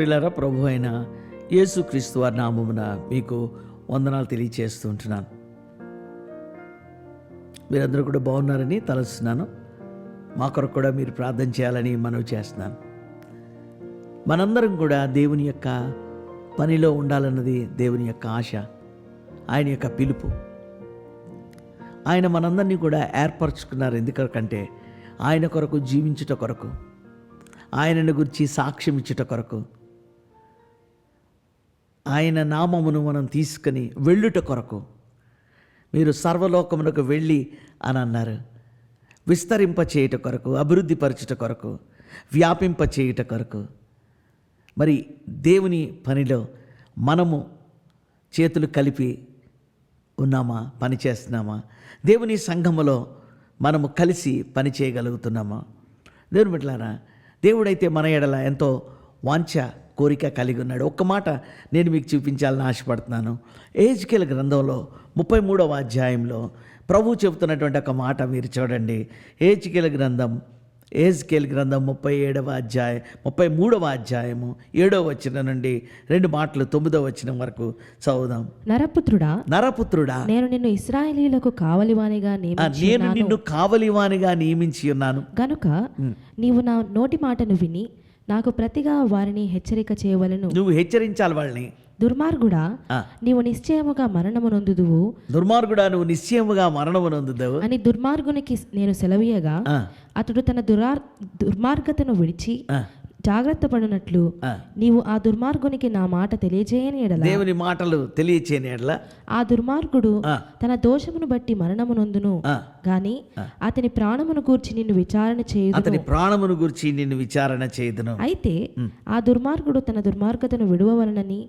ప్రియులారా, ప్రభు అయిన యేసుక్రీస్తు వారి నామమున మీకు వందనాలు తెలియచేస్తూ ఉంటున్నాను. మీరందరూ కూడా బాగున్నారని తలుస్తున్నాను. మా కొరకు కూడా మీరు ప్రార్థన చేయాలని మనవి చేస్తున్నాను. మనందరం కూడా దేవుని యొక్క పనిలో ఉండాలన్నది దేవుని యొక్క ఆశ, ఆయన యొక్క పిలుపు. ఆయన మనందరినీ కూడా ఏర్పరచుకున్నారు. ఎందుకంటే ఆయన కొరకు జీవించుట కొరకు, ఆయనను గురించి సాక్ష్యం ఇచ్చుట కొరకు, ఆయన నామమును మనం తీసుకొని వెళ్ళుట కొరకు. మీరు సర్వలోకమునకు వెళ్ళి అని అన్నారు. విస్తరింప చేయుట కొరకు, అభివృద్ధి పరచుట కొరకు, వ్యాపింప చేయుట కొరకు. మరి దేవుని పనిలో మనము చేతులు కలిపి ఉన్నామా? పని చేస్తున్నామా? దేవుని సంఘములో మనము కలిసి పని చేయగలుగుతున్నామా? దేవుని బిడ్డలారా, దేవుడైతే మన ఎడల ఎంతో వాంఛ, కోరిక కలిగి ఉన్నాడు. ఒక్క మాట నేను మీకు చూపించాలని ఆశపడుతున్నాను. యెహెజ్కేలు గ్రంథంలో 33వ అధ్యాయంలో ప్రభు చెబుతున్నటువంటి ఒక మాట మీరు చూడండి. యెహెజ్కేలు గ్రంథం 33వ అధ్యాయము 7వ వచనం నుండి 2 మాటలు 9వ వచనం వరకు చదువుదాం. నరపుత్రుడా, నేను నిన్ను ఇశ్రాయేలీయులకు కావలివానిగా నియమించి ఉన్నాను గనుక నీవు నా నోటి మాటను విని నాకు ప్రతిగా వారిని హెచ్చరిక చేయవలెను. నువ్వు హెచ్చరించాలి వాళ్ళని. దుర్మార్గుడా, నీవు నిశ్చయముగా మరణమునొందుదువు. దుర్మార్గుడా, నువ్వు నిశ్చయముగా మరణమునొందుదువు అని దుర్మార్గునికి నేను సెలవీయగా అతడు తన దుర్మార్గతను విడిచి జాగ్రత్త పడినట్లు నీవు ఆ దుర్మార్గునికి నా మాట తెలియజేయని ఎడల, దేవుని మాటలు తెలియచేయని ఎడల, ఆ దుర్మార్గుడు తన దోషమును బట్టి మరణమునొందును గాని అతని ప్రాణమును గూర్చి నిన్ను విచారణ చేయుదును. అయితే ఆ దుర్మార్గుడు తన దుర్మార్గతను విడువవలనని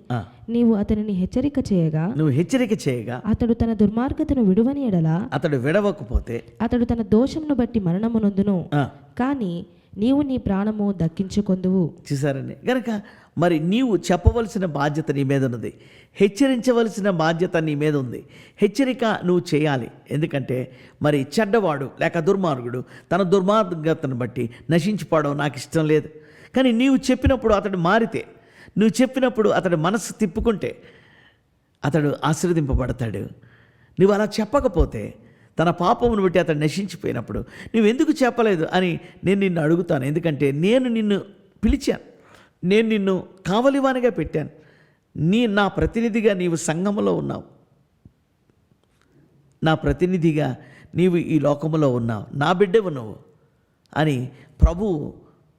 నీవు అతనిని హెచ్చరిక చేయగా అతడు తన దుర్మార్గతను విడువని ఎడల, అతడు విడవకపోతే అతడు తన దోషమును బట్టి మరణమునొందును కానీ నీవు నీ ప్రాణము దక్కించుకొందువు. చూసారండి, గనక మరి నీవు చెప్పవలసిన బాధ్యత నీ మీద ఉన్నది. హెచ్చరించవలసిన బాధ్యత నీ మీద ఉంది. హెచ్చరిక నువ్వు చేయాలి. ఎందుకంటే మరి చెడ్డవాడు లేక దుర్మార్గుడు తన దుర్మార్గతను బట్టి నశించిపోవడం నాకు ఇష్టం లేదు. కానీ నీవు చెప్పినప్పుడు అతడు మారితే, నువ్వు చెప్పినప్పుడు అతడు మనసు తిప్పుకుంటే అతడు ఆశీర్వదింపబడతాడు. నువ్వు అలా చెప్పకపోతే తన పాపమును బట్టి అతడు నశించిపోయినప్పుడు నువ్వెందుకు చెప్పలేదు అని నేను నిన్ను అడుగుతాను. ఎందుకంటే నేను నిన్ను పిలిచాను, నేను నిన్ను కావలివానిగా పెట్టాను. నా ప్రతినిధిగా నీవు సంఘములో ఉన్నావు, నా ప్రతినిధిగా నీవు ఈ లోకములో ఉన్నావు, నా బిడ్డవు నువ్వు అని ప్రభువు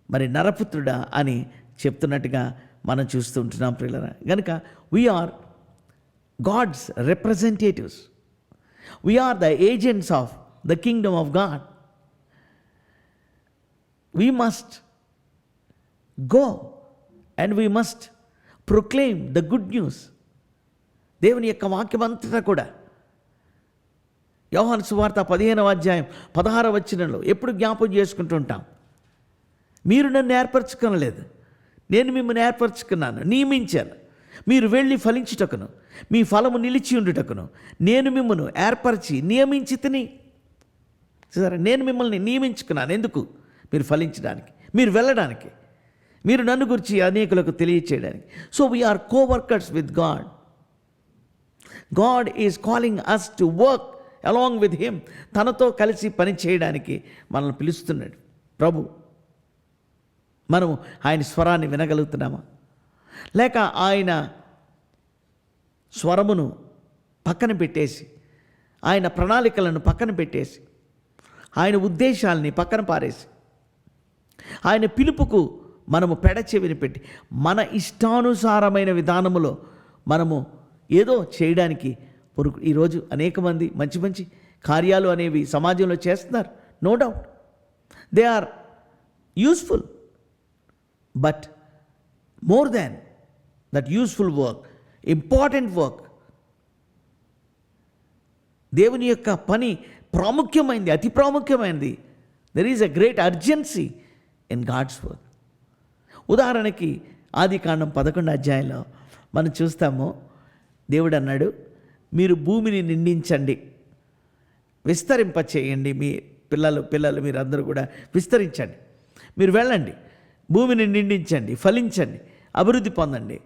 మరి నరపుత్రుడా అని చెప్తున్నట్టుగా మనం చూస్తూ ఉంటున్నాం ప్రియులారా. కనుక we are God's representatives. We are the agents of the kingdom of God. We must go and we must proclaim the good news. దేవుని యొక్క వాక్యం అంతటా కూడా యోహాను సువార్త 15వ అధ్యాయం 16వ వచనంలో ఎప్పుడు జ్ఞాపకం చేసుకుంటూ ఉంటాం. మీరు నన్ను ఏర్పరచుకోనలేదు, నేను మిమ్మల్ని ఏర్పరచుకున్నాను, నియమించాను. మీరు వెళ్ళి ఫలించుటకును, మీ ఫలము నిలిచి ఉండుటకును నేను మిమ్మల్ని ఏర్పరిచి నియమించి తిని. సరే, నేను మిమ్మల్ని నియమించుకున్నాను. ఎందుకు? మీరు ఫలించడానికి, మీరు వెళ్ళడానికి, మీరు నన్ను గురించి అనేకులకు తెలియచేయడానికి. So we are coworkers with God. God is calling us to work along with him. తనతో కలిసి పని చేయడానికి మనల్ని పిలుస్తున్నాడు ప్రభు. మనము ఆయన స్వరాన్ని వినగలుగుతున్నామా? లేక ఆయన స్వరమును పక్కన పెట్టేసి, ఆయన ప్రణాళికలను పక్కన పెట్టేసి, ఆయన ఉద్దేశాలని పక్కన పారేసి, ఆయన పిలుపుకు మనము పెడచెవిని పెట్టి మన ఇష్టానుసారమైన విధానములో మనము ఏదో చేయడానికి ఈరోజు అనేక మంది మంచి మంచి కార్యాలు అనేవి సమాజంలో చేస్తున్నారు. No doubt they are useful, but more than that useful work, important work, దేవుని యొక్క పని ప్రాముఖ్యమైనది, అతి ప్రాముఖ్యమైనది. There is a great urgency in God's work. ఉదాహరణకి ఆదికాండం 11వ అధ్యాయంలో మనం చూస్తాము. దేవుడు అన్నాడు, మీరు భూమిని నిండించండి, విస్తరింప చేయండి. మీ పిల్లలు మీరందరూ కూడా విస్తరించండి, మీరు వెళ్ళండి, భూమిని నిండించండి, ఫలించండి, అభివృద్ధి పొందండి.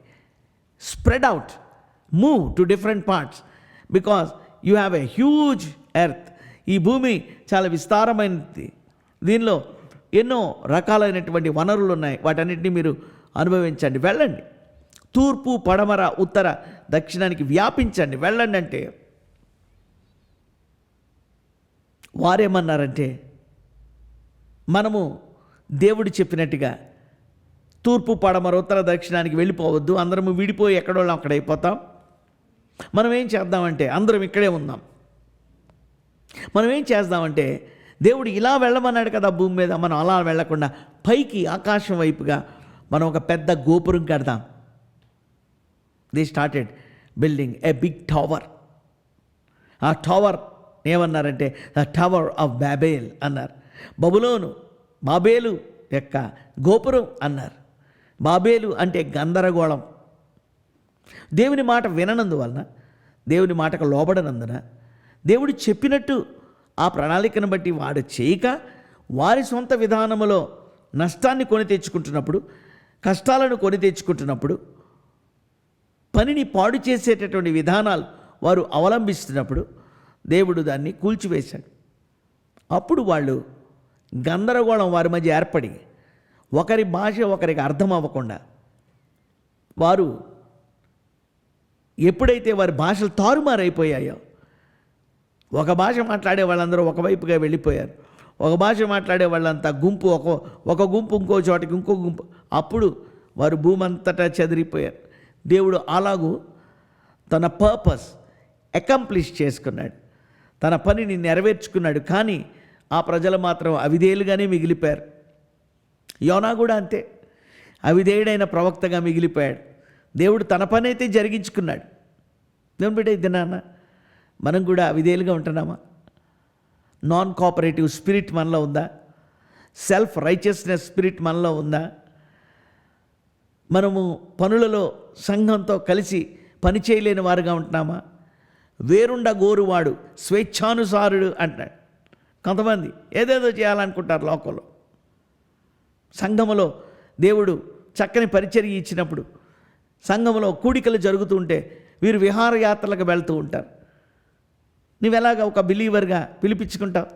Spread out, move to different parts, because you have a huge earth. ఈ భూమి చాలా విస్తారమైనది, దీనిలో ఎన్నో రకాలైనటువంటి వనరులు ఉన్నాయి, వాటన్నిటిని మీరు అనుభవించండి. వెళ్ళండి, తూర్పు, పడమర, ఉత్తర, దక్షిణానికి వ్యాపించండి, వెళ్ళండి. అంటే వారేమన్నారంటే, మనము దేవుడు చెప్పినట్టుగా తూర్పు, పడమర, ఉత్తర, దక్షిణానికి వెళ్ళిపోవద్దు, అందరము విడిపోయి ఎక్కడోళ్ళం అక్కడ అయిపోతాం. మనం ఏం చేద్దామంటే అందరం ఇక్కడే ఉందాం. మనం ఏం చేద్దామంటే దేవుడు ఇలా వెళ్ళమన్నాడు కదా భూమి మీద, మనం అలా వెళ్ళకుండా పైకి ఆకాశం వైపుగా మనం ఒక పెద్ద గోపురం కడదాం. They started building a big tower. ఆ టవర్ ఏమన్నారంటే ద టవర్ ఆఫ్ బాబేల్ అన్నారు. బాబేలు యొక్క గోపురం అన్నారు. బాబేలు అంటే గందరగోళం. దేవుని మాట విననందువలన, దేవుని మాటకు లోబడనందున, దేవుడు చెప్పినట్టు ఆ ప్రణాళికను బట్టి వాడు చేయక వారి సొంత విధానములో నష్టాన్ని కొని తెచ్చుకుంటున్నప్పుడు, కష్టాలను కొని తెచ్చుకుంటున్నప్పుడు, పనిని పాడు చేసేటటువంటి విధానాలు వారు అవలంబిస్తున్నప్పుడు దేవుడు దాన్ని కూల్చివేశాడు. అప్పుడు వాళ్ళు గందరగోళం వారి మధ్య ఏర్పడి ఒకరి భాష ఒకరికి అర్థం అవ్వకుండా, వారు ఎప్పుడైతే వారి భాషలు తారుమారైపోయాయో, ఒక భాష మాట్లాడే వాళ్ళందరూ ఒకవైపుగా వెళ్ళిపోయారు, ఒక భాష మాట్లాడే వాళ్ళంతా గుంపు ఒక గుంపు ఇంకో చోటకి, ఇంకో గుంపు, అప్పుడు వారు భూమి అంతటా చెదిరిపోయారు. దేవుడు అలాగూ తన పర్పస్ అకంప్లిష్ చేసుకున్నాడు, తన పనిని నెరవేర్చుకున్నాడు. కానీ ఆ ప్రజలు మాత్రం అవిధేయులుగానే మిగిలిపోయారు. యోనా కూడా అంతే, అవిధేయుడైన ప్రవక్తగా మిగిలిపోయాడు. దేవుడు తన పని అయితే జరిగించుకున్నాడు. దేవుని బిడ్డ, ఇది నాన్న మనం కూడా అవిధేయులుగా ఉంటున్నామా? నాన్ కోఆపరేటివ్ స్పిరిట్ మనలో ఉందా? సెల్ఫ్ రైచియస్నెస్ స్పిరిట్ మనలో ఉందా? మనము పనులలో సంఘంతో కలిసి పని చేయలేని వారుగా ఉంటున్నామా? వేరుండ గోరువాడు స్వేచ్ఛానుసారుడు అంటున్నాడు. కొంతమంది ఏదేదో చేయాలనుకుంటారు లోకంలో. సంఘములో దేవుడు చక్కని పరిచర్య ఇచ్చినప్పుడు, సంఘంలో కూడికలు జరుగుతుంటే వీరు విహారయాత్రలకు వెళ్తూ ఉంటారు. నువ్వెలాగా ఒక బిలీవర్గా పిలిపించుకుంటావు?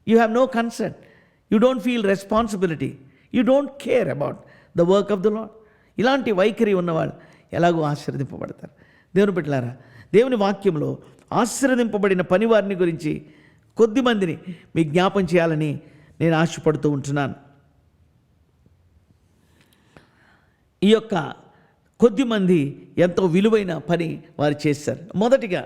You have no concern, you don't feel responsibility, you don't care about the work of the Lord. ఇలాంటి వైఖరి ఉన్నవాళ్ళు ఎలాగో ఆశీర్వదింపబడతారు. దేవుని బిడ్డలారా, దేవుని వాక్యంలో ఆశీర్వదింపబడిన పనివారిని గురించి కొద్దిమందిని మీకు జ్ఞాపం చేయాలని నేను ఆశపడుతూ ఉంటున్నాను. ఈ యొక్క కొద్దిమంది ఎంతో విలువైన పని వారు చేశారు. మొదటిగా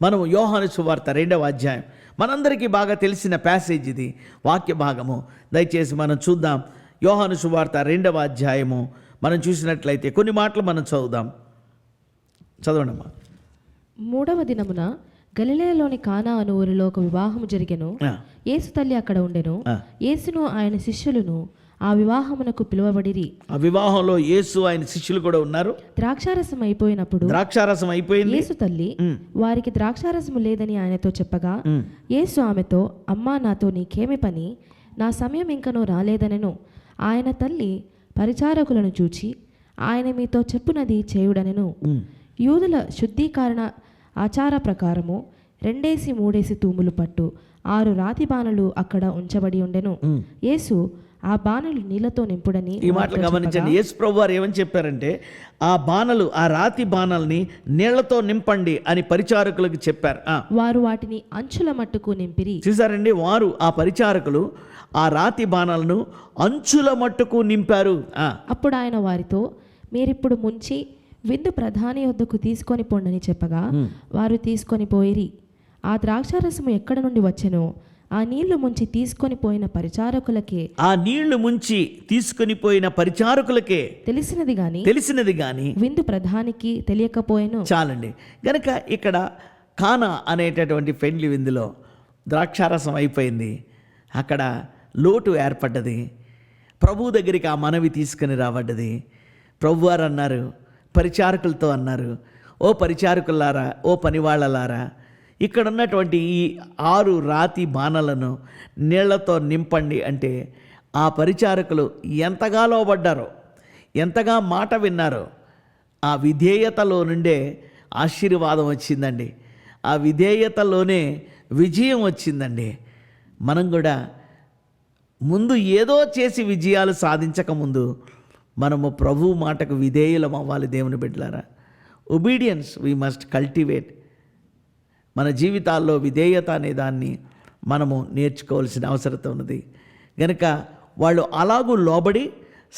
మనం యోహాను సువార్త 2వ అధ్యాయం, మనందరికీ బాగా తెలిసిన ప్యాసేజ్ ఇది, వాక్య భాగము. దయచేసి మనం చూద్దాం. యోహాను సువార్త 2వ అధ్యాయము మనం చూసినట్లయితే కొన్ని మాటలు మనం చదువుదాం. చదవండమ్మా. 3వ దినమున గలిలయలోని కానా అను ఊరిలో ఒక వివాహము జరిగెను. యేసు తల్లి అక్కడ ఉండెను. యేసును ఆయన శిష్యులను ఆ వివాహమునకు పిలువబడిరి. ఆ వివాహంలో యేసు ఆయన శిష్యులు కూడా ఉన్నారు. ద్రాక్షారసం అయిపోయింది. యేసు తల్లి వారికి ద్రాక్షారసము లేదని ఆయనతో చెప్పగా, యేసు ఆమెతో, అమ్మా, నాతో నీకేమి పని? నా సమయం ఇంకనూ రాలేదనెను. ఆయన తల్లి పరిచారకులను చూచి, ఆయన మీతో చెప్పునది చేయుడనెను. యూదుల శుద్ధీకరణ ఆచార ప్రకారము 2-3 తూములు పట్టు 6 రాతి బాణలు అక్కడ ఉంచబడి ఉండెను. యేసు ఆ బాణలు నీళ్లతో నింపుడని. ఈ మాటలు గమనించండి. యేసు ప్రభు వారు ఏమని చెప్పారంటే, ఆ రాతి బాణల్ని నీళ్లతో నింపండి అని పరిచారకులకు చెప్పారు. వారు వాటిని అంచుల మట్టుకు నింపిరి. చూసారండి, వారు ఆ పరిచారకులు ఆ రాతి బాణాలను అంచుల మట్టుకు నింపారు. అప్పుడు ఆయన వారితో, మీరిప్పుడు ముంచి విందు ప్రధాని వద్దకు తీసుకొని పొండని చెప్పగా, వారు తీసుకొని పోయిరి. ఆ ద్రాక్షారసము ఎక్కడ నుండి వచ్చెనో ఆ నీళ్లు ముంచి తీసుకొని పోయిన పరిచారకులకే తెలిసినది గాని విందు ప్రధానికి తెలియకపోయెను. చాలండి. గనక ఇక్కడ కానా అనేటటువంటి పెండ్లి విందులో ద్రాక్షారసం అయిపోయింది. అక్కడ లోటు ఏర్పడ్డది. ప్రభు దగ్గరికి ఆ మనవి తీసుకుని రాబడ్డది. ప్రభువారు అన్నారు, పరిచారకులతో అన్నారు, ఓ పరిచారకులారా, ఓ పనివాళ్ళలారా, ఇక్కడ ఉన్నటువంటి ఈ 6 రాతి బాణలను నీళ్లతో నింపండి అంటే ఆ పరిచారకులు ఎంతగా లోబడ్డారో, ఎంతగా మాట విన్నారో ఆ విధేయతలో నుండే ఆశీర్వాదం వచ్చిందండి. ఆ విధేయతలోనే విజయం వచ్చిందండి. మనం కూడా ముందు ఏదో చేసి విజయాలు సాధించకముందు మనము ప్రభువు మాటకు విధేయులం అవ్వాలి. దేవుని బిడ్డలారా, ఒబీడియన్స్ వీ మస్ట్ కల్టివేట్. మన జీవితాల్లో విధేయత అనే దాన్ని మనము నేర్చుకోవాల్సిన అవసరం ఉన్నది. కనుక వాళ్ళు అలాగూ లోబడి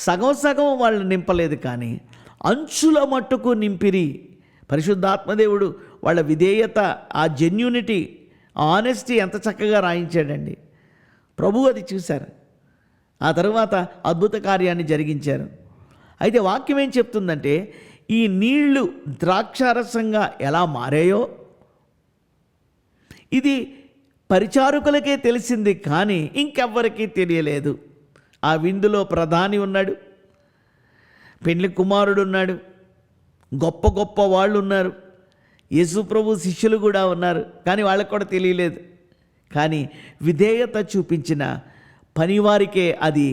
సగం సగం వాళ్ళు నింపలేదు, కానీ అంచుల మట్టుకు నింపిరి. పరిశుద్ధాత్మదేవుడు వాళ్ళ విధేయత, ఆ జెన్యూనిటీ, ఆ ఆనెస్టీ ఎంత చక్కగా రాయించాడండి. ప్రభు అది చూశారు. ఆ తరువాత అద్భుత కార్యాన్ని జరిగించారు. అయితే వాక్యం ఏం చెప్తుందంటే, ఈ నీళ్లు ద్రాక్షారసంగా ఎలా మారాయో ఇది పరిచారకులకే తెలిసింది, కానీ ఇంకెవ్వరికీ తెలియలేదు. ఆ విందులో ప్రధాని ఉన్నాడు, పెండ్లి కుమారుడు ఉన్నాడు, గొప్ప గొప్ప వాళ్ళు ఉన్నారు, యేసు ప్రభు శిష్యులు కూడా ఉన్నారు, కానీ వాళ్ళకు కూడా తెలియలేదు. కానీ విధేయత చూపించిన పనివారికే అది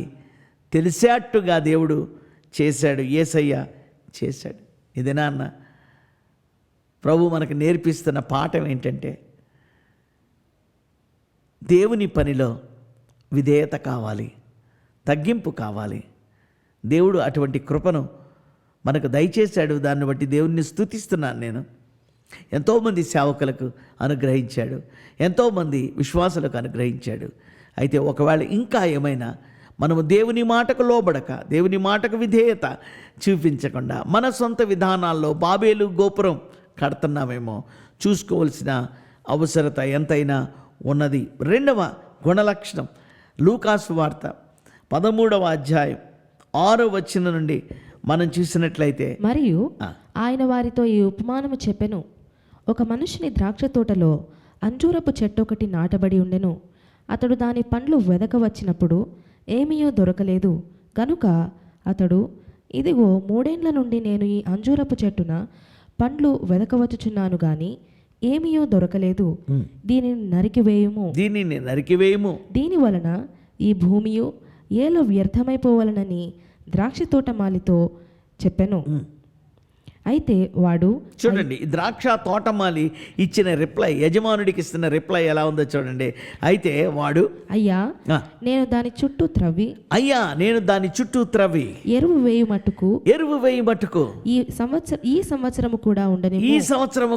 తెలిసేట్టుగా దేవుడు చేశాడు, యేసయ్య చేశాడు. ఇదేనా అన్న ప్రభు మనకు నేర్పిస్తున్న పాఠం ఏంటంటే, దేవుని పనిలో విధేయత కావాలి, తగ్గింపు కావాలి. దేవుడు అటువంటి కృపను మనకు దయచేశాడు. దాన్ని బట్టి దేవుణ్ణి స్తుతిస్తున్నాను నేను. ఎంతోమంది సేవకులకు అనుగ్రహించాడు, ఎంతోమంది విశ్వాసులకు అనుగ్రహించాడు. అయితే ఒకవేళ ఇంకా ఏమైనా మనము దేవుని మాటకు లోబడక, దేవుని మాటకు విధేయత చూపించకుండా మన సొంత విధానాల్లో బాబేలు గోపురం కడుతున్నామేమో చూసుకోవాల్సిన అవసరత ఎంతైనా ఉన్నది. రెండవ గుణలక్షణం, లూకాసు వార్త 13వ అధ్యాయం 6వ వచనం నుండి మనం చూసినట్లయితే, మరియు ఆయన వారితో ఈ ఉపమానము చెప్పెను. ఒక మనుషుని ద్రాక్ష తోటలో అంజూరపు చెట్టు ఒకటి నాటబడి ఉండెను. అతడు దాని పండ్లు వెదక వచ్చినప్పుడు ఏమీయో దొరకలేదు. కనుక అతడు, ఇదిగో 3 ఏండ్ల నుండి నేను ఈ అంజూరపు చెట్టున పండ్లు వెదకవచ్చుచున్నాను గాని ఏమీయో దొరకలేదు. దీనిని నరికివేయుము. దీని వలన ఈ భూమియు ఏలో వ్యర్థమైపోవాలనని ద్రాక్ష తోటమాలితో చెప్పెను. అయితే వాడు, చూడండి, ద్రాక్ష తోటమాలి ఇచ్చిన రిప్లై, యజమానుడికి ఇస్తున్న రిప్లై ఎలా ఉందో చూడండి. అయితే వాడు, అయ్యా నేను దాని చుట్టూ త్రవ్వి ఎరువు వేయు మట్టుకు ఈ సంవత్సరము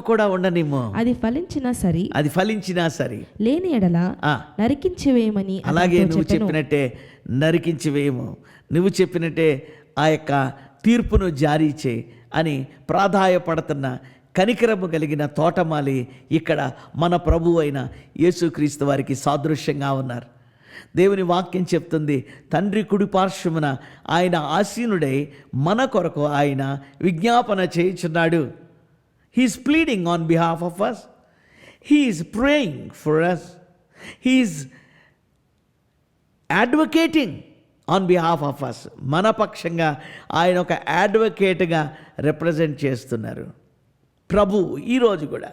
కూడా ఉండనిమ్ము. అది ఫలించినా సరి లేని ఎడల నరికించి వేయమని. అలాగే నువ్వు చెప్పినట్టే నరికించి వేయము, నువ్వు చెప్పినట్టే ఆ యొక్క తీర్పును జారీ చేయి అని ప్రాధాయపడుతున్న కనికరము కలిగిన తోటమాలి ఇక్కడ మన ప్రభువు అయిన యేసుక్రీస్తు వారికి సాదృశ్యంగా ఉన్నారు. దేవుని వాక్యం చెప్తుంది, తండ్రి కుడి పార్శ్వమున ఆయన ఆసీనుడై మన కొరకు ఆయన విజ్ఞాపన చేయుచున్నాడు. He is pleading on behalf of us. He is praying for us. He is advocating on behalf of us. మన పక్షంగా ఆయన ఒక అడ్వకేట్గా రిప్రజెంట్ చేస్తున్నారు. ప్రభు ఈరోజు కూడా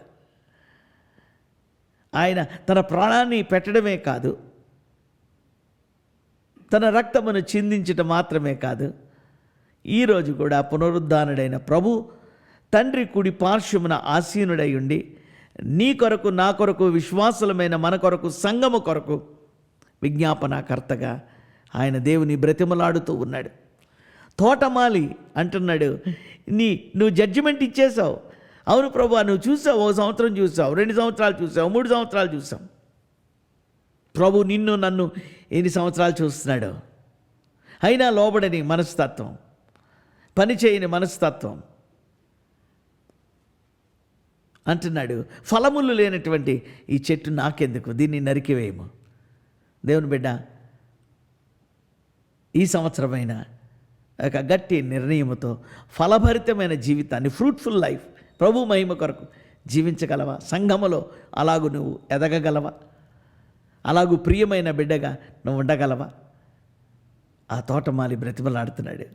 ఆయన తన ప్రాణాన్ని పెట్టడమే కాదు, తన రక్తమును చిందించటం మాత్రమే కాదు, ఈరోజు కూడా పునరుద్ధానుడైన ప్రభు తండ్రి కుడి పార్శ్వమున ఆసీనుడై ఉండి నీ కొరకు, నా కొరకు, విశ్వాసులమైన మన కొరకు, సంఘము కొరకు విజ్ఞాపనకర్తగా ఆయన దేవుని బ్రతిమలాడుతూ ఉన్నాడు. తోటమాలి అంటున్నాడు, నువ్వు జడ్జిమెంట్ ఇచ్చేసావు. అవును ప్రభు, నువ్వు చూసావు, 1 సంవత్సరం చూసావు, 2 సంవత్సరాలు చూసావు, 3 సంవత్సరాలు చూసావు. ప్రభు నిన్ను నన్ను ఎన్ని సంవత్సరాలు చూస్తున్నాడు. అయినా లోబడని మనస్తత్వం, పని చేయని మనస్తత్వం అంటున్నాడు. ఫలములు లేనటువంటి ఈ చెట్టు నాకెందుకు, దీన్ని నరికివేయము. దేవుని బిడ్డ, ఈ సంవత్సరమైన ఒక గట్టి నిర్ణయముతో ఫలభరితమైన జీవితాన్ని, ఫ్రూట్ఫుల్ లైఫ్, ప్రభు మహిమ కొరకు జీవించగలవా? సంఘములో అలాగూ నువ్వు ఎదగగలవా? అలాగూ ప్రియమైన బిడ్డగా నువ్వు ఉండగలవా? ఆ తోటమాలి బ్రతిమలాడుతున్నాడు.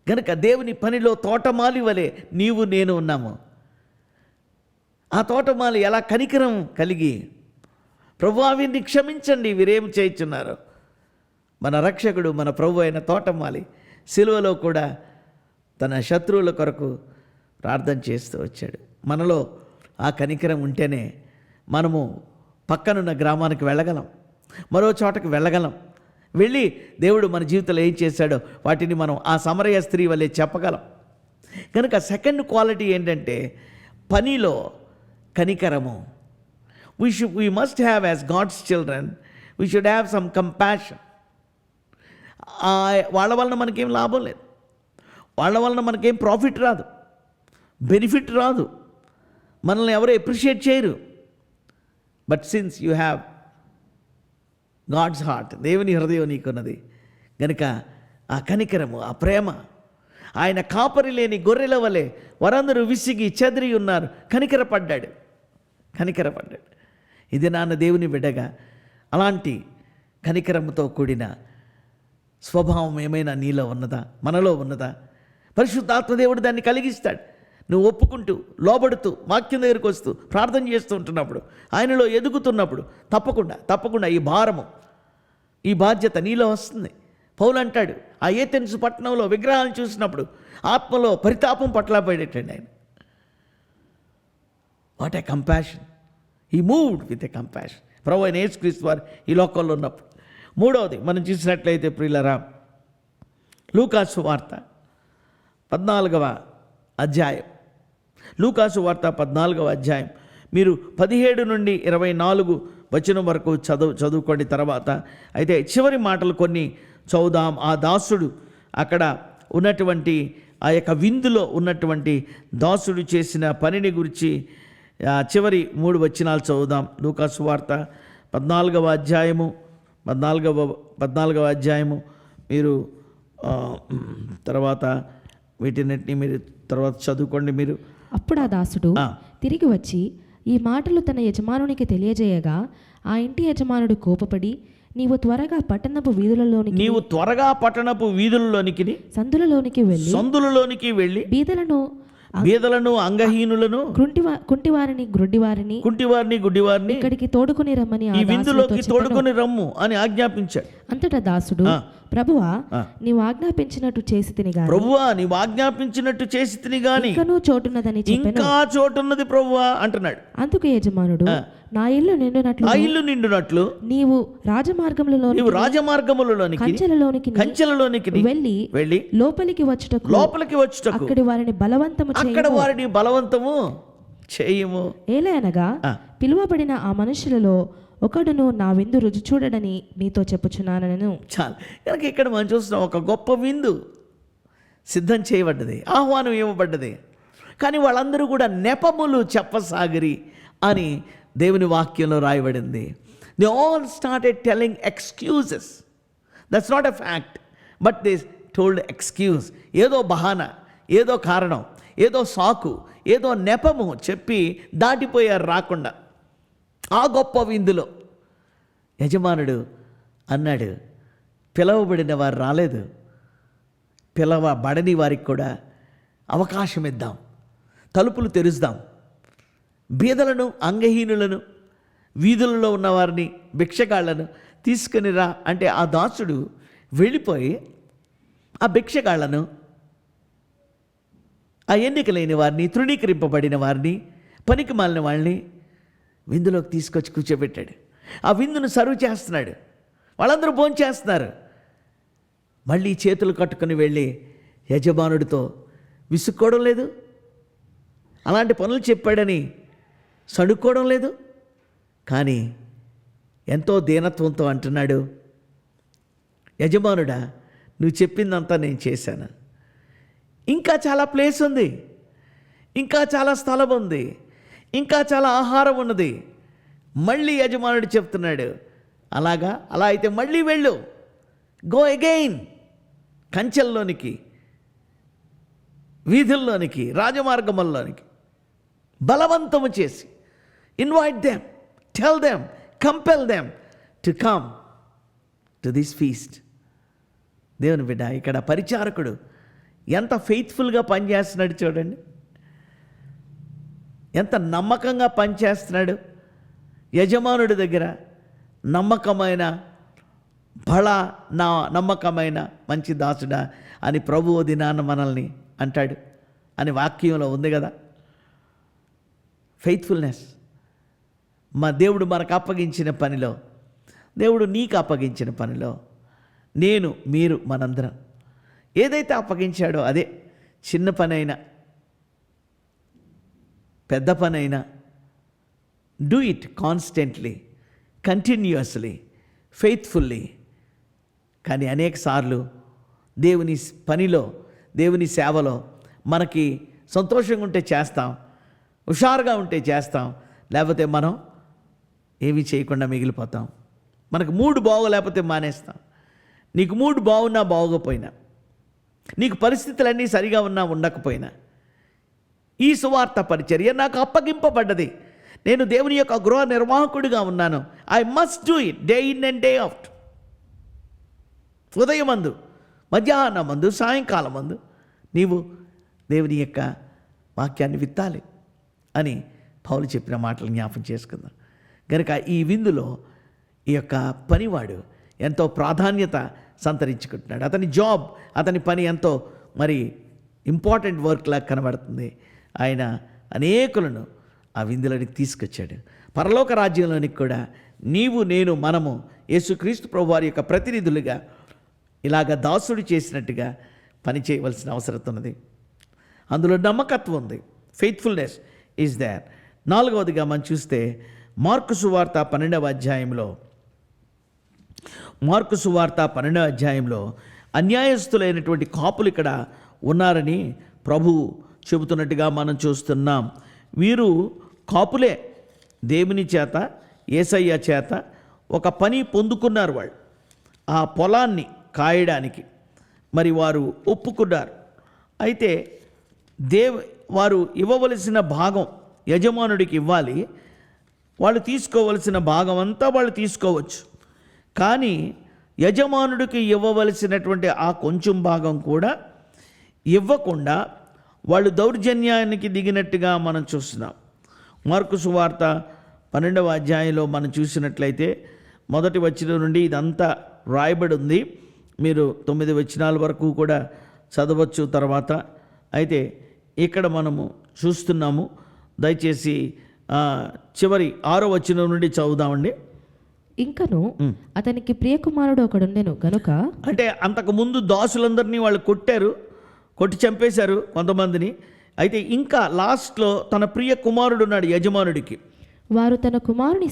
కనుక దేవుని పనిలో తోటమాలి వలె నీవు నేను ఉన్నాము. ఆ తోటమాలి ఎలా కనికరం కలిగి, ప్రభువా వీరిని క్షమించండి, వీరేం చేయుచున్నారు. మన రక్షకుడు, మన ప్రభు అయిన తోటమాలి సిలువలో కూడా తన శత్రువుల కొరకు ప్రార్థన చేస్తూ వచ్చాడు. మనలో ఆ కనికరం ఉంటేనే మనము పక్కనున్న గ్రామానికి వెళ్ళగలం, మరో చోటకి వెళ్ళగలం. వెళ్ళి దేవుడు మన జీవితంలో ఏం చేశాడో వాటిని మనం ఆ సమరయ స్త్రీ వల్లే చెప్పగలం. కనుక సెకండ్ క్వాలిటీ ఏంటంటే పనిలో కనికరము. we must have, as God's children, we should have some compassion. వాళ్ళ వలన మనకేం లాభం లేదు, వాళ్ళ వలన మనకేం ప్రాఫిట్ రాదు, బెనిఫిట్ రాదు, మనల్ని ఎవరు అప్రిషియేట్ చేయరు. But since you have God's heart, దేవుని హృదయం నీకున్నది గనుక ఆ కనికరము, ఆ ప్రేమ, ఆయన కాపరి లేని గొర్రెల వలె వారందరూ విసిగి చెదిరి ఉన్నారు, కనికరపడ్డాడు. ఇది నాన్న దేవుని బిడ్డగా అలాంటి కనికరముతో కూడిన స్వభావం ఏమైనా నీలో ఉన్నదా, మనలో ఉన్నదా? పరిశుద్ధాత్మ దేవుడు దాన్ని కలిగిస్తాడు. నువ్వు ఒప్పుకుంటూ, లోబడుతూ, వాక్యం దగ్గరికి వస్తూ, ప్రార్థన చేస్తూ ఉంటున్నప్పుడు, ఆయనలో ఎదుగుతున్నప్పుడు తప్పకుండా ఈ భారము, ఈ బాధ్యత నీలో వస్తుంది. పౌలు అంటాడు, ఆ ఏథెన్సు పట్టణంలో విగ్రహాలను చూసినప్పుడు ఆత్మలో పరితాపం పట్టలేకపోయేటండి ఆయన. What a compassion, he moved with a compassion. ప్రభువైన అయిన యేసుక్రీస్తు వారు ఈ లోకంలో ఉన్నప్పుడు. మూడవది మనం చూసినట్లయితే ప్రియులరా, లూకాసు వార్త 14వ అధ్యాయం. లూకాసు వార్త 14వ అధ్యాయం మీరు 17 నుండి 24 వచనం వరకు చదువుకోండి. తర్వాత అయితే చివరి మాటలు కొన్ని చదువుదాం. ఆ దాసుడు, అక్కడ ఉన్నటువంటి ఆ యొక్క విందులో ఉన్నటువంటి దాసుడు చేసిన పనిని గురించి చివరి 3 వచనాలు చదువుదాం. లూకాసు వార్త 14వ అధ్యాయము మీరు తర్వాత వీటిన్నిటిని మీరు తర్వాత చదువుకోండి మీరు. అప్పుడు ఆ దాసుడు తిరిగి వచ్చి ఈ మాటలు తన యజమానునికి తెలియజేయగా ఆ ఇంటి యజమానుడు కోపపడి, నీవు త్వరగా పట్టణపు వీధులలోనికి సందులలోనికి వెళ్ళి బీదలను అంగహీనులను కుంటివారిని గుడ్డివారిని ఇక్కడికి తోడుకొని రమ్మని ఈ విందులోకి తోడుకొని రమ్ము అని ఆజ్ఞాపించాడు. అంతటా దాసుడు, ప్రభువా నీవు ఆజ్ఞాపించినట్టు చేసి తిని గాని ఇంకా చోటున్నది ప్రభువా అంటున్నాడు. అందుకు యజమానుడు, నా ఇల్లు నిండునట్లు నీవు రాజమార్గములలోనికి కంచెలలోనికి వెళ్ళి లోపలికి వచ్చుటకు అక్కడి వారిని బలవంతము చేయము. ఏలయనగా పిలువబడిన ఆ మనుషులలో ఒకడును నా విందు రుచి చూడడని నీతో చెప్పుచున్నాను. చాలు. కనుక ఇక్కడ మనం చూస్తున్నాం, ఒక గొప్ప విందు సిద్ధం చేయబడ్డది, ఆహ్వానం ఇవ్వబడ్డది. కానీ వాళ్ళందరూ కూడా నెపములు చెప్పసాగిరి అని దేవుని వాక్యంలో రాయబడింది. They all started telling excuses. That's not a fact, but they told excuse. ఏదో బహానా, ఏదో కారణం, ఏదో సాకు, ఏదో నెపము చెప్పి దాటిపోయారు రాకుండా. ఆ గొప్ప విందులో యజమానుడు అన్నాడు, పిలవబడిన వారు రాలేదు, పిలవబడని వారికి కూడా అవకాశం ఇద్దాం, తలుపులు తెరుస్తాం. బీదలను, అంగహీనులను, వీధులలో ఉన్నవారిని, భిక్షగాళ్లను తీసుకుని రా అంటే ఆ దాసుడు వెళ్ళిపోయి ఆ భిక్షగాళ్లను, ఆ ఎన్నిక లేని వారిని, తృణీకరింపబడిన వారిని, పనికి మాలిన వాళ్ళని విందులోకి తీసుకొచ్చి కూర్చోబెట్టాడు. ఆ విందును సర్వ్ చేస్తున్నాడు. వాళ్ళందరూ భోంచేస్తున్నారు. మళ్ళీ చేతులు కట్టుకుని వెళ్ళి యజమానుడితో విసుక్కోవడం లేదు, అలాంటి పనులు చెప్పాడని సడుక్కోవడం లేదు. కానీ ఎంతో దీనత్వంతో అంటున్నాడు, యజమానుడా నువ్వు చెప్పిందంతా నేను చేశాను, ఇంకా చాలా ప్లేస్ ఉంది, ఇంకా చాలా స్థలం ఉంది, ఇంకా చాలా ఆహారం ఉన్నది. మళ్ళీ యజమానుడు చెప్తున్నాడు, అలా అయితే మళ్ళీ వెళ్ళు, గో అగైన్, కంచెల్లోనికి, వీధుల్లోనికి, రాజమార్గముల్లోనికి బలవంతము చేసి invite them, tell them, compel them to come to this feast. దేవుని బిడ్డ, ఇక్కడ పరిచారకుడు ఎంత ఫెయిత్ఫుల్గా పనిచేస్తున్నాడు చూడండి, ఎంత నమ్మకంగా పనిచేస్తున్నాడు. యజమానుడి దగ్గర నమ్మకమైన నమ్మకమైన మంచి దాసుడా అని ప్రభువు దినాన మనల్ని అంటాడు అని వాక్యంలో ఉంది కదా. ఫెయిత్ఫుల్నెస్, మా దేవుడు మనకు అప్పగించిన పనిలో, దేవుడు నీకు అప్పగించిన పనిలో నేను, మీరు, మనందరం ఏదైతే అప్పగించాడో అదే, చిన్న పని అయినా పెద్ద పని అయినా, do it constantly, continuously, faithfully. కానీ అనేక సార్లు దేవుని పనిలో, దేవుని సేవలో మనకి సంతోషంగా ఉంటే చేస్తాం, హుషారుగా ఉంటే చేస్తాం, లేకపోతే మనం ఏమీ చేయకుండా మిగిలిపోతాం. మనకు మూడు బాగోలేకపోతే మానేస్తాం. నీకు మూడు బాగున్నా బాగోకపోయినా, నీకు పరిస్థితులన్నీ సరిగా ఉన్నా ఉండకపోయినా, ఈ సువార్త పరిచర్య నాకు అప్పగింపబడ్డది, నేను దేవుని యొక్క గృహ నిర్వాహకుడిగా ఉన్నాను. I must do it day in and day out. ఉదయమందు, మధ్యాహ్నమందు, సాయంకాలమందు నీవు దేవుని యొక్క వాక్యాన్ని విత్తాలి అని పౌలు చెప్పిన మాటలు జ్ఞాపం చేసుకుందాం. కనుక ఈ విందులో ఈ యొక్క పనివాడు ఎంతో ప్రాధాన్యత సంతరించుకుంటున్నాడు. అతని జాబ్, అతని పని ఎంతో మరి ఇంపార్టెంట్ వర్క్లా కనబడుతుంది. ఆయన అనేకులను ఆ విందులోనికి తీసుకొచ్చాడు. పరలోక రాజ్యంలోనికి కూడా నీవు, నేను, మనము యేసుక్రీస్తు ప్రభువారి యొక్క ప్రతినిధులుగా ఇలాగ దాసుడు చేసినట్టుగా పని చేయవలసిన అవసరం ఉన్నది. అందులో నమ్మకత్వం ఉంది. Faithfulness is there. 4వదిగా మనం చూస్తే మార్కు సువార్త 12వ అధ్యాయంలో అన్యాయస్తులైనటువంటి కాపులు ఇక్కడ ఉన్నారని ప్రభు చెబుతున్నట్టుగా మనం చూస్తున్నాం. వీరు కాపులే, దేవుని చేత, యేసయ్య చేత ఒక పని పొందుకున్నారు. వాళ్ళు ఆ పొలాన్ని కాయడానికి మరి వారు ఒప్పుకున్నారు. అయితే వారు ఇవ్వవలసిన భాగం యజమానుడికి ఇవ్వాలి. వాళ్ళు తీసుకోవలసిన భాగం అంతా వాళ్ళు తీసుకోవచ్చు. కానీ యజమానుడికి ఇవ్వవలసినటువంటి ఆ కొంచెం భాగం కూడా ఇవ్వకుండా వాళ్ళు దౌర్జన్యానికి దిగినట్టుగా మనం చూస్తున్నాం. మార్కు సువార్త 12వ అధ్యాయంలో మనం చూసినట్లయితే 1వ వచనం నుండి ఇదంతా రాయబడి ఉంది. మీరు 9 వచనాల వరకు కూడా చదవచ్చు తర్వాత. అయితే ఇక్కడ మనము చూస్తున్నాము. దయచేసి చివరి 6వ వచనం నుండి చదువుదామండి. ఇంకను అతనికి ప్రియకుమారుడు ఒకడుండెను గనుక, అంటే అంతకుముందు దాసులందరినీ వాళ్ళు కొట్టి చంపేశారు కొంతమందిని. అయితే ఇంకా లాస్ట్లో తన ప్రియ కుమారుడు ఉన్నాడు యజమానుడికి. వారు తన కుమారుని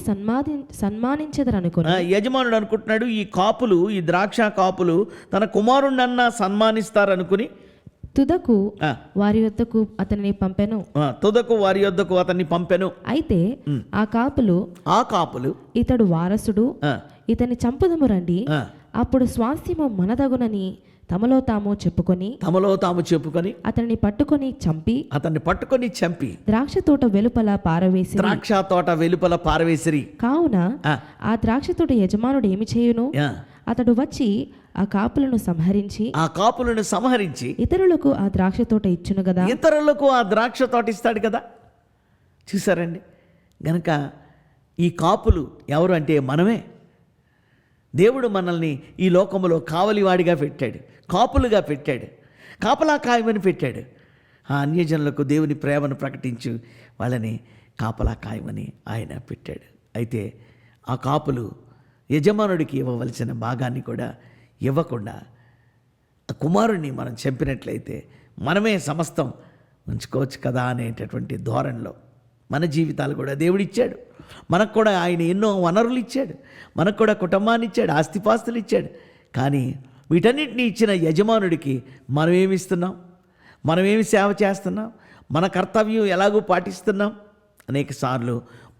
సన్మానించెదరనుకుని, యజమానుడు అనుకుంటున్నాడు ఈ కాపులు, ఈ ద్రాక్ష కాపులు తన కుమారుణ్ణన్నా సన్మానిస్తారనుకుని తుదకు వారి యొద్దకు అతనిని పంపెను. అయితే ఆ కాపులు ఇతడు వారసుడు, ఇతని చంపుదము రండి, అప్పుడు స్వాస్థ్యము మనదగునని తమలో తాము చెప్పుకొని అతన్ని పట్టుకొని చంపి ద్రాక్ష తోట వెలుపల పారవేసిరి. కావున ఆ ద్రాక్ష తోట యజమానుడు ఏమి చేయును? అతడు వచ్చి ఆ కాపులను సంహరించి ఇతరులకు ఆ ద్రాక్ష తోట ఇచ్చును కదా. ఇతరులకు ఆ ద్రాక్ష తోట ఇస్తాడు కదా. చూసారండి. గనక ఈ కాపులు ఎవరు అంటే మనమే. దేవుడు మనల్ని ఈ లోకములో కావలివాడిగా పెట్టాడు, కాపులుగా పెట్టాడు, కాపలా కాయమని పెట్టాడు. ఆ అన్యజనులకు దేవుని ప్రేమను ప్రకటించు వాళ్ళని కాపలా కాయమని ఆయన పెట్టాడు. అయితే ఆ కాపులు యజమానుడికి ఇవ్వవలసిన భాగాన్ని కూడా ఇవ్వకుండా ఆ కుమారుణ్ణి మనం చంపినట్లయితే మనమే సమస్తం ఉంచుకోవచ్చు కదా అనేటటువంటి ధోరణిలో మన జీవితాలు కూడా దేవుడిచ్చాడు. మనకు కూడా ఆయన ఎన్నో వనరులు ఇచ్చాడు, మనకు కూడా కుటుంబాన్ని ఇచ్చాడు, ఆస్తిపాస్తులు ఇచ్చాడు. కానీ వీటన్నిటిని ఇచ్చిన యజమానుడికి మనమేమి ఇస్తున్నాం? మనమేమి సేవ చేస్తున్నాం? మన కర్తవ్యం ఎలాగూ పాటిస్తున్నాం? అనేక సార్లు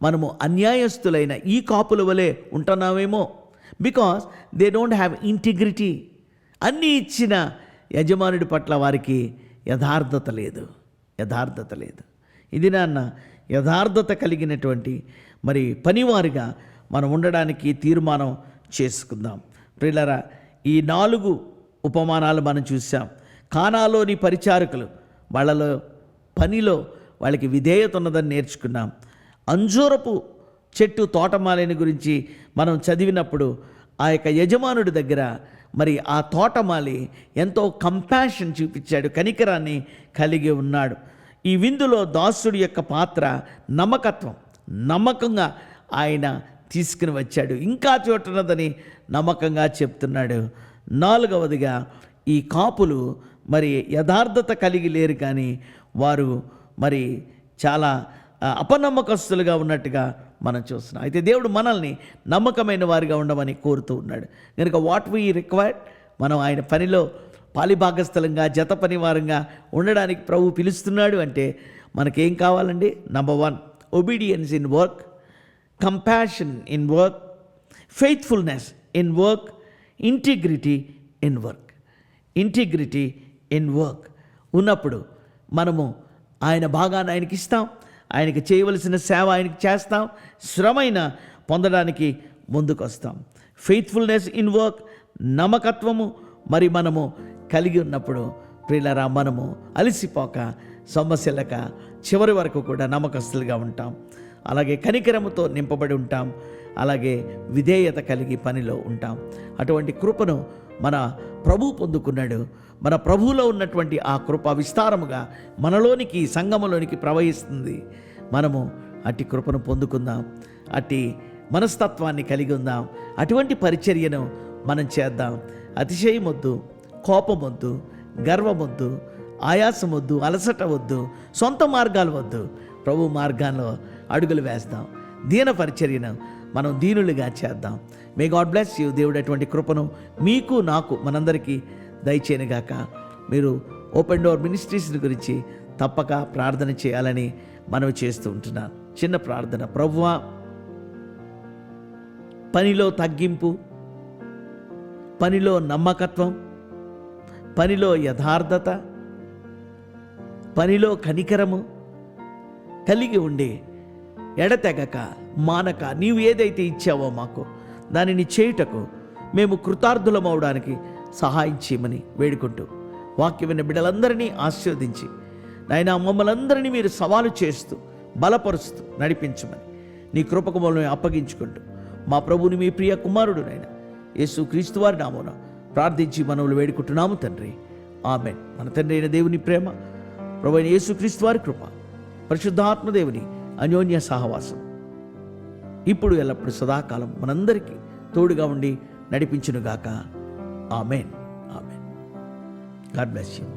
మనము అన్యాయస్తులైన ఈ కాపుల వలె ఉంటున్నామేమో. Because they don't have integrity. అన్నీ ఇచ్చిన యజమానుడి పట్ల వారికి యథార్థత లేదు. ఇది నాన్న యథార్థత కలిగినటువంటి మరి పనివారిగా మనం ఉండడానికి తీర్మానం చేసుకుందాం. ప్రియులారా, ఈ 4 ఉపమానాలు మనం చూసాం. కానాలోని పరిచారకులు, వాళ్ళలో పనిలో వాళ్ళకి విధేయత ఉన్నదని నేర్చుకున్నాం. అంజూరపు చెట్టు తోటమాలిని గురించి మనం చదివినప్పుడు ఆ యొక్క యజమానుడి దగ్గర మరి ఆ తోటమాలి ఎంతో కంపాషన్ చూపించాడు, కనికరాన్ని కలిగి ఉన్నాడు. ఈ విందులో దాసుడి యొక్క పాత్ర నమ్మకత్వం. నమ్మకంగా ఆయన తీసుకుని వచ్చాడు, ఇంకా చూడనదని నమ్మకంగా చెప్తున్నాడు. 4వదిగా ఈ కాపులు మరి యథార్థత కలిగి లేరు, కానీ వారు మరి చాలా అపనమ్మకస్తులుగా ఉన్నట్టుగా మనం చూస్తున్నాం. అయితే దేవుడు మనల్ని నమ్మకమైన వారిగా ఉండమని కోరుతూ ఉన్నాడు. కనుక వాట్ వీ రిక్వైర్డ్, మనం ఆయన పనిలో పాలిభాగస్థలంగా జత పనివారంగా ఉండడానికి ప్రభు పిలుస్తున్నాడు. అంటే మనకేం కావాలండి? Number 1, obedience in work, compassion in work, faithfulness in work, integrity in work. Integrity in work ఉన్నప్పుడు మనము ఆయన భాగాన్ని ఆయనకి ఇస్తాం, ఆయనకి చేయవలసిన సేవ ఆయనకి చేస్తాం, శ్రమైన పొందడానికి ముందుకు వస్తాం. ఫెయిత్ఫుల్నెస్ ఇన్ వర్క్, నమ్మకత్వము మరి మనము కలిగి ఉన్నప్పుడు ప్రియులారా, మనము అలసిపోక సమస్యలక చివరి వరకు కూడా నమ్మకస్తులుగా ఉంటాం. అలాగే కనికరముతో నింపబడి ఉంటాం, అలాగే విధేయత కలిగి పనిలో ఉంటాం. అటువంటి కృపను మన ప్రభు పొందుకున్నాడు. మన ప్రభువులో ఉన్నటువంటి ఆ కృప విస్తారముగా మనలోనికి, సంఘములోనికి ప్రవహిస్తుంది. మనము అట్టి కృపను పొందుకుందాం, అట్టి మనస్తత్వాన్ని కలిగి ఉందాం, అటువంటి పరిచర్యను మనం చేద్దాం. అతిశయమొద్దు, కోపమొద్దు, గర్వమొద్దు, ఆయాసమొద్దు, అలసట వద్దు, సొంత మార్గాలు వద్దు. ప్రభు మార్గాల్లో అడుగులు వేస్తాం. దీన పరిచర్యను మనం దీనులుగా చేద్దాం. May God bless you. దేవుడు అటువంటి కృపను మీకు, నాకు, మనందరికీ దయచేయనుగాక. మీరు ఓపెన్ డోర్ మినిస్ట్రీస్ గురించి తప్పక ప్రార్థన చేయాలని మనవి చేస్తూ ఉంటున్నాను. చిన్న ప్రార్థన. ప్రభువా, పనిలో తగ్గింపు, పనిలో నమ్మకత్వం, పనిలో యథార్థత, పనిలో కనికరము కలిగి ఉండి ఎడతెగక మానక నీవు ఏదైతే ఇచ్చావో మాకు దానిని చేయుటకు మేము కృతార్థులమవడానికి సహాయం చేయమని వేడుకుంటూ, వాక్యం విన్న బిడ్డలందరినీ ఆశీర్వదించి నాయనా, మమ్మల్ని అందరినీ మీరు సవాలు చేస్తూ బలపరుస్తూ నడిపించమని నీ కృపకు మమ్మల్ని అప్పగించుకుంటూ మా ప్రభుని మీ ప్రియ కుమారుడు నాయన యేసు క్రీస్తు వారి నామమున ప్రార్థించి మనవులు వేడుకుంటున్నాము తండ్రి. ఆమేన్. మన తండ్రి అయిన దేవుని ప్రేమ, ప్రభు అయిన యేసు క్రీస్తు వారి కృప, పరిశుద్ధాత్మ దేవుని అన్యోన్య సహవాసం ఇప్పుడు ఎల్లప్పుడు సదాకాలం మనందరికీ తోడుగా ఉండి నడిపించునుగాక. Amen. Amen. God bless you.